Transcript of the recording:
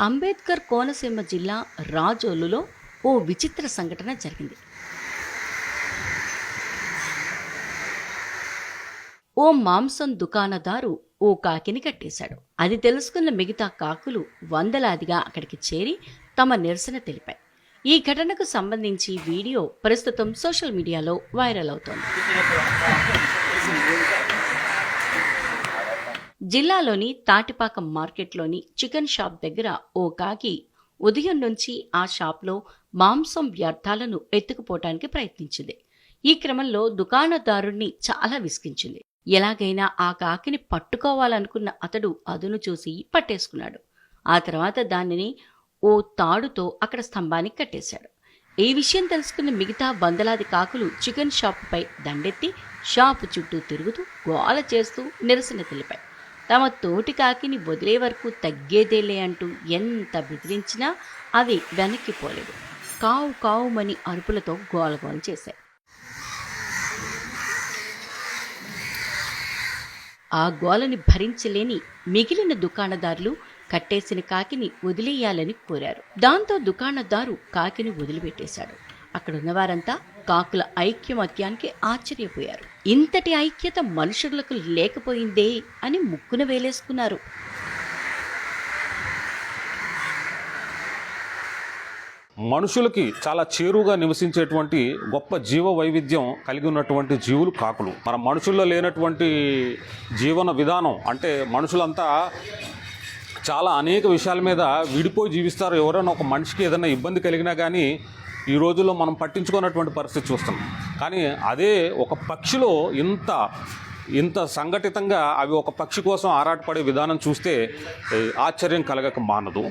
అంబేద్కర్ కోనసీమ జిల్లా రాజోలులో ఓ విచిత్ర సంఘటన జరిగింది. ఓ మాంసం దుకాణదారు ఓ కాకిని కట్టేశాడు. అది తెలుసుకున్న మిగతా కాకులు వందలాదిగా అక్కడికి చేరి తమ నిరసన తెలిపాయి. ఈ ఘటనకు సంబంధించి వీడియో ప్రస్తుతం సోషల్ మీడియాలో వైరల్ అవుతోంది. జిల్లాలోని తాటిపాక మార్కెట్లోని చికెన్ షాప్ దగ్గర ఓ కాకి ఉదయం నుంచి ఆ షాప్లో మాంసం వ్యర్థాలను ఎత్తుకుపోవటానికి ప్రయత్నించింది. ఈ క్రమంలో దుకాణదారుణ్ణి చాలా విసిగించింది. ఎలాగైనా ఆ కాకిని పట్టుకోవాలనుకున్న అతడు అదును చూసి పట్టేసుకున్నాడు. ఆ తర్వాత దానిని ఓ తాడుతో అక్కడ స్తంభానికి కట్టేశాడు. ఈ విషయం తెలుసుకున్న మిగతా వందలాది కాకులు చికెన్ షాపుపై దండెత్తి షాపు చుట్టూ తిరుగుతూ గోల చేస్తూ నిరసన తెలిపాయి. తమ తోటి కాకిని వదిలే వరకు తగ్గేదేలే అంటూ ఎంత బెదిరించినా అవి వెనక్కిపోలేదు. కావు కావుమని అరుపులతో గోలగోల చేశాయి. ఆ గోలని భరించలేని మిగిలిన దుకాణదారులు కట్టేసిన కాకిని వదిలేయాలని కోరారు. దాంతో దుకాణదారు కాకిని వదిలిపెట్టేశాడు. అక్కడున్న వారంతా కాకుల ఐక్యమత్యానికి ఆశ్చర్యపోయారు. ఇంతటి ఐక్యత మనుషులకు లేకపోయిందే అని ముక్కున వేలేసుకున్నారు. మనుషులకి చాలా చేరువుగా నివసించేటువంటి గొప్ప జీవ వైవిధ్యం కలిగి ఉన్నటువంటి జీవులు కాకులు. మన మనుషుల్లో లేనటువంటి జీవన విధానం అంటే మనుషులంతా చాలా అనేక విషయాల మీద విడిపోయి జీవిస్తారు. ఎవరైనా ఒక మనిషికి ఏదైనా ఇబ్బంది కలిగినా కానీ ఈ రోజుల్లో మనం పట్టించుకున్నటువంటి పరిస్థితి చూస్తున్నాం. కానీ అదే ఒక పక్షిలో ఇంత సంఘటితంగా అవి ఒక పక్షి కోసం ఆరాటపడే విధానం చూస్తే ఆశ్చర్యం కలగక మానదు.